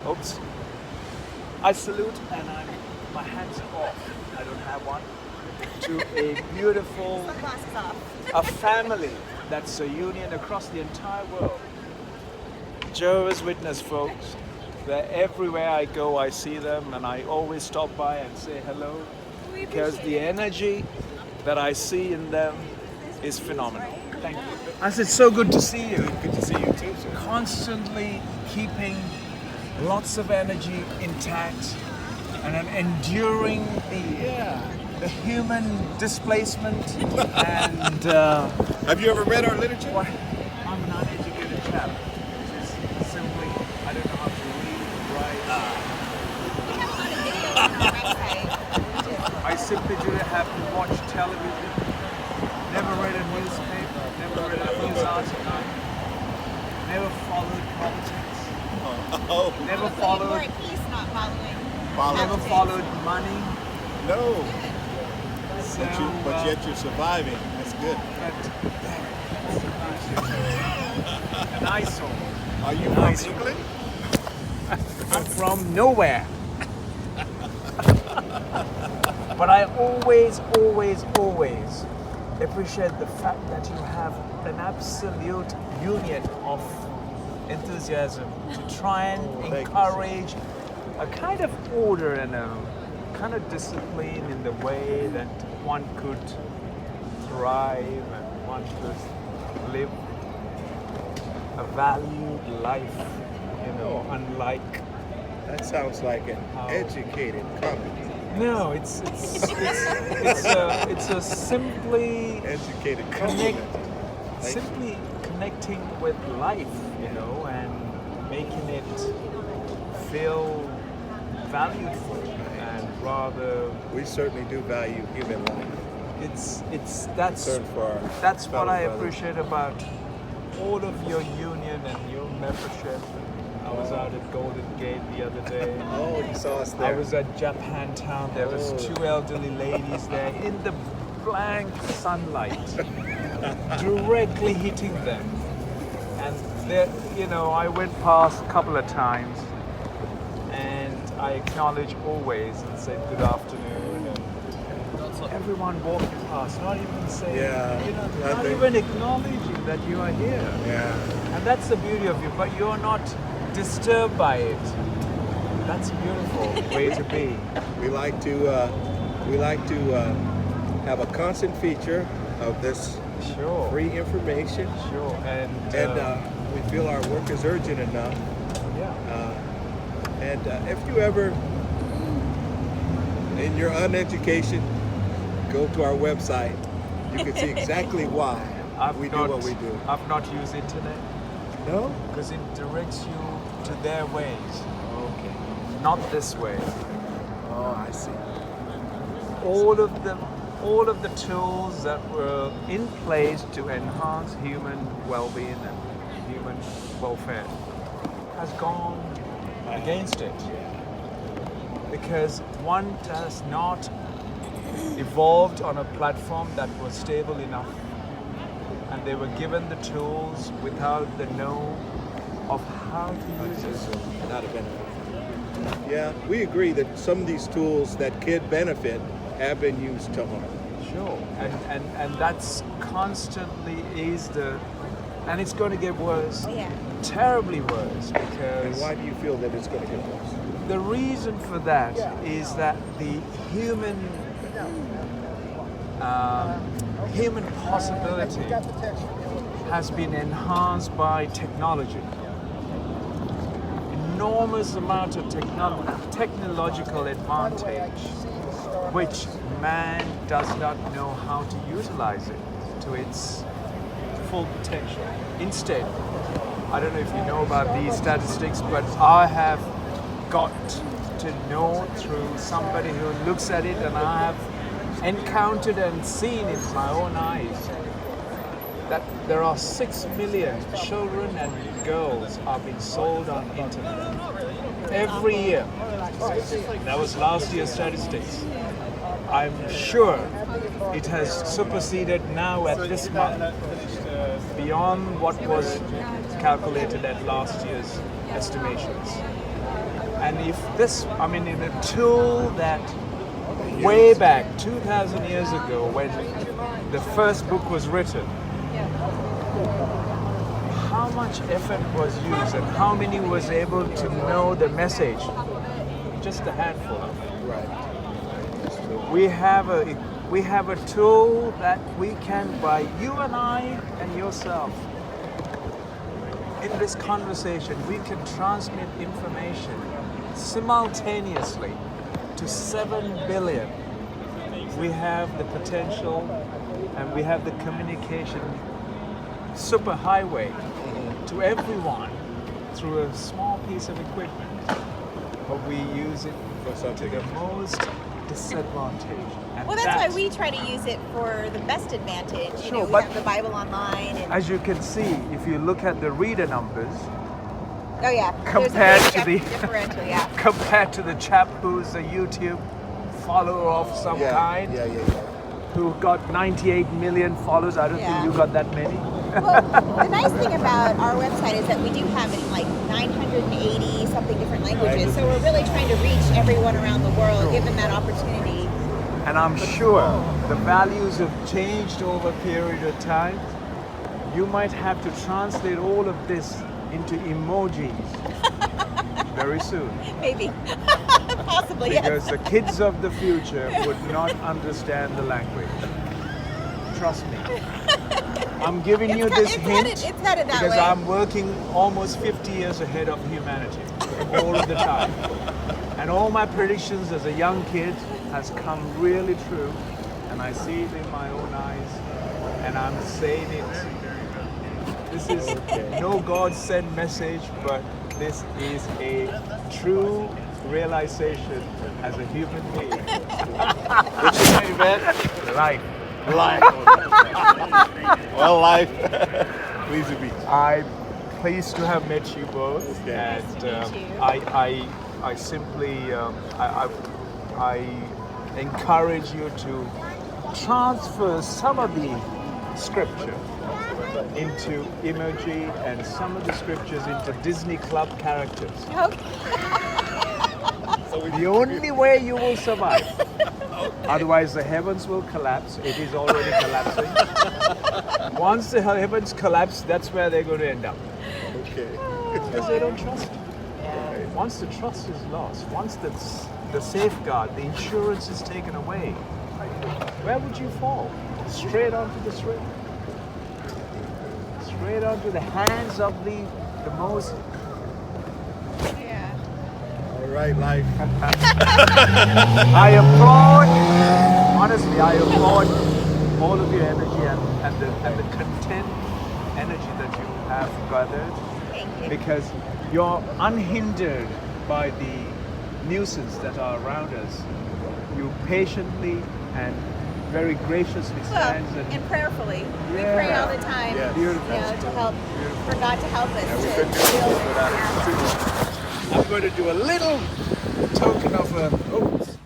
Oops. I salute and my hands are off. I don't have one. To a beautiful, Sunglasses off. a family that's a union across the entire world. Jehovah's Witness folks, they're everywhere I go, I see them, and I always stop by and say hello We because appreciate the it. energy that I see in them is phenomenal. Thank you. I said, so good to see you. Good to see you too, sir. Constantly keeping lots of energy intact and then enduring the human displacement and Have you ever read our literature? what I'm an uneducated chap, which is simply I don't know how to read, write. We have a lot of videos on our website. I simply do have to watch television, never read a newspaper, never read a news article, never followed politics, Oh, never War followed, and peace, not following. never politics. followed money. no. So, But yet you're surviving. That's good. An eyesore. Are you Nice. from England? I'm from nowhere. But I always appreciate the fact that you have an absolute union of enthusiasm to try and thank you, encourage a kind of order and a kind of discipline in the way that one could thrive and one could live a valued life, unlike That sounds like an educated comment. no, it's a simply Educated connect, compliment. simply connecting with life, and making it feel valued and rather We certainly do value human life. that's Concern for our that's what fellow I brothers. appreciate about all of your union and your membership. I was out at Golden Gate the other day. Oh, you saw us I there. was at Japantown. There was Oh. 2 elderly ladies there in the blank sunlight, directly hitting them. And I went past a couple of times, and I acknowledge always and said good afternoon. And everyone walking past, not even saying, not nothing. even acknowledging that you are here. Yeah. And that's the beauty of you, but you're not disturbed by it. That's a beautiful way to be. We like to have a constant feature of this Sure. free information, Sure. And, we feel our work is urgent enough. yeah. And if you ever, in your uneducation, go to our website, you can see exactly why we do what we do. I've not used internet No? because it directs you to their ways, Okay. not this way. Oh, I see. All of the tools that were in place to enhance human well-being and human welfare has gone against it because one has not evolved on a platform that was stable enough, and they were given the tools without the know of how to use it. Not a benefit. Yeah, we agree that some of these tools that could benefit have been used to harm. Sure. And that's constantly and it's going to get worse, Yeah. terribly worse, And because why do you feel that it's going to get worse? the reason for that is that the human possibility has been enhanced by technology. Enormous amount of technological advantage, which man does not know how to utilize it to its full potential. Instead, I don't know if you know about these statistics, but I have got to know through somebody who looks at it, and I have encountered and seen in my own eyes that there are 6 million children and girls are being sold on internet every year. That was last year's statistics. I'm sure it has superseded now at this month beyond what was calculated at last year's estimations. And if this, I mean, in a tool that way back 2,000 years ago, when the first book was written, how much effort was used and how many was able to know the message? Just a handful of them. Right. We have a tool that we can, by you and I and yourself, in this conversation, we can transmit information simultaneously to 7 billion. We have the potential and we have the communication superhighway to everyone through a small piece of equipment, but we use it to the most disadvantage. And Well, that's why we try to use it for the best advantage. You Sure, know, we but- have the Bible online. And, As you can see, if you look at the reader numbers, oh, yeah. compared There's to a the big differential, yeah. compared to the chap who's a YouTube follower of some kind, Yeah. who got 98 million followers. I don't Yeah. think you got that many. Well, the nice thing about our website is that we do have it in like 980 something different languages. So we're really trying to reach everyone around the world, give them that opportunity. And I'm sure the values have changed over a period of time. You might have to translate all of this into emojis very soon. Maybe. Possibly, Because yes. the kids of the future would not understand the language. Trust me. I'm giving you this hint It's headed that because way. I'm working almost 50 years ahead of humanity all of the time. And all my predictions as a young kid has come really true. And I see it in my own eyes. And I'm saying it. This is no God-sent message, but this is a true realization as a human being. What's your name, man? Life. Life. Well, life. Pleased to meet you. I'm pleased to have met you both, Okay. and Nice to meet you. I simply I encourage you to transfer some of the scripture into emoji and some of the scriptures into Disney Club characters. Okay. The only way you will survive. Otherwise, the heavens will collapse. It is already collapsing. Once the heavens collapse, that's where they're going to end up. Okay. Because they don't trust you. Once the trust is lost, once the safeguard, the insurance is taken away, where would you fall? Straight onto the street. Straight onto the hands of the most. Yeah. All right, life. I applaud, honestly, I applaud all of your energy and the content energy that you have gathered, Thank you. because you're unhindered by the nuisance that are around us. You patiently and very graciously Well, stands and prayerfully. We Yeah. pray all the time. Yeah. Beautiful. You know, to help, for God to help us Yeah, we to couldn't do build it without our it. I'm going to do a little token of a. Oops.